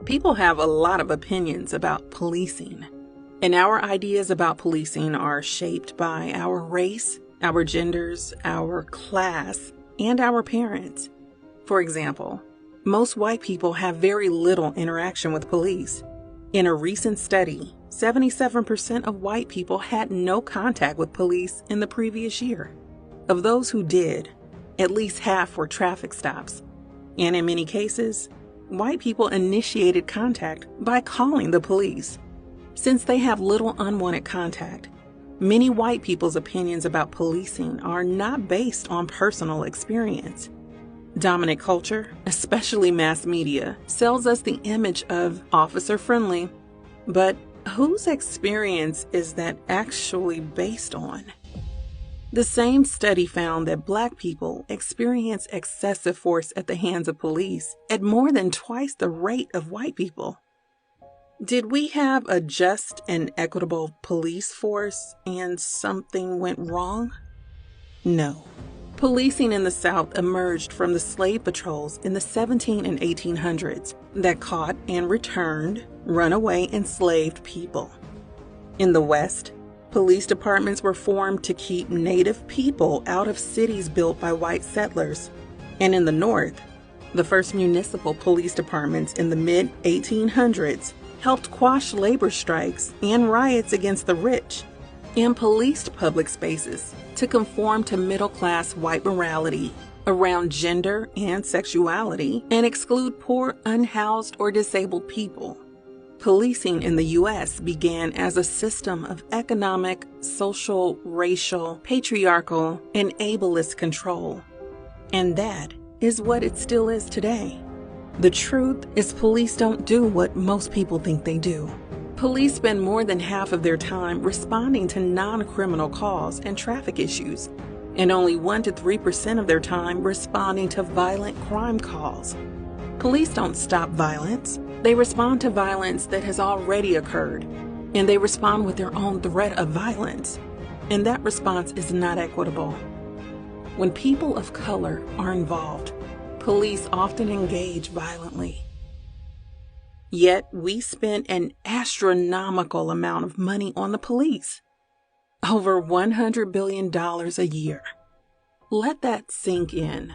People have a lot of opinions about policing, and our ideas about policing are shaped by our race, our genders, our class, and our parents. For example, most white people have very little interaction with police. In a recent study, 77% of white people had no contact with police in the previous year. Of those who did, at least half were traffic stops, and in many cases, white people initiated contact by calling the police. Since they have little unwanted contact, many white people's opinions about policing are not based on personal experience. Dominant culture, especially mass media, sells us the image of officer-friendly, but whose experience is that actually based on? The same study found that Black people experience excessive force at the hands of police at more than twice the rate of white people. Did we have a just and equitable police force and something went wrong? No. Policing in the South emerged from the slave patrols in the 1700s and 1800s that caught and returned runaway enslaved people. In the West, police departments were formed to keep Native people out of cities built by white settlers. And in the North, the first municipal police departments in the mid-1800s helped quash labor strikes and riots against the rich, and policed public spaces to conform to middle-class white morality around gender and sexuality and exclude poor, unhoused, or disabled people. Policing in the U.S. began as a system of economic, social, racial, patriarchal, and ableist control. And that is what it still is today. The truth is police don't do what most people think they do. Police spend more than half of their time responding to non-criminal calls and traffic issues, and only 1 to 3% of their time responding to violent crime calls. Police don't stop violence. They respond to violence that has already occurred, and they respond with their own threat of violence. And that response is not equitable. When people of color are involved, police often engage violently. Yet we spend an astronomical amount of money on the police. Over $100 billion a year. Let that sink in.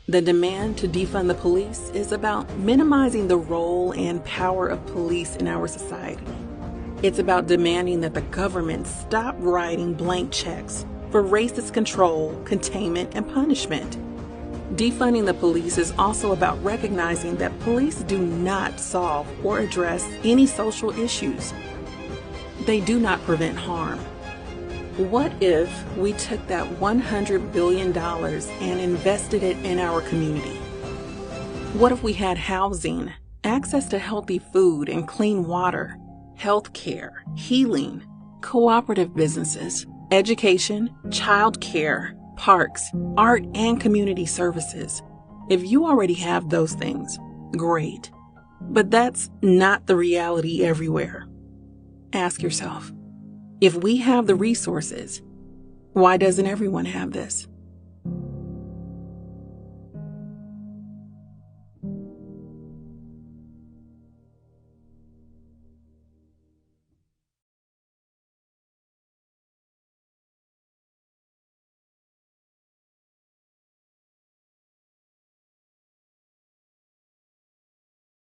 The demand to defund the police is about minimizing the role and power of police in our society. It's about demanding that the government stop writing blank checks for racist control, containment, and punishment. Defunding the police is also about recognizing that police do not solve or address any social issues. They do not prevent harm. What if we took that $100 billion and invested it in our community? What if we had housing, access to healthy food and clean water, health care, healing, cooperative businesses, education, child care, parks, art, and community services? If you already have those things, great. But that's not the reality everywhere. Ask yourself, if we have the resources, why doesn't everyone have this?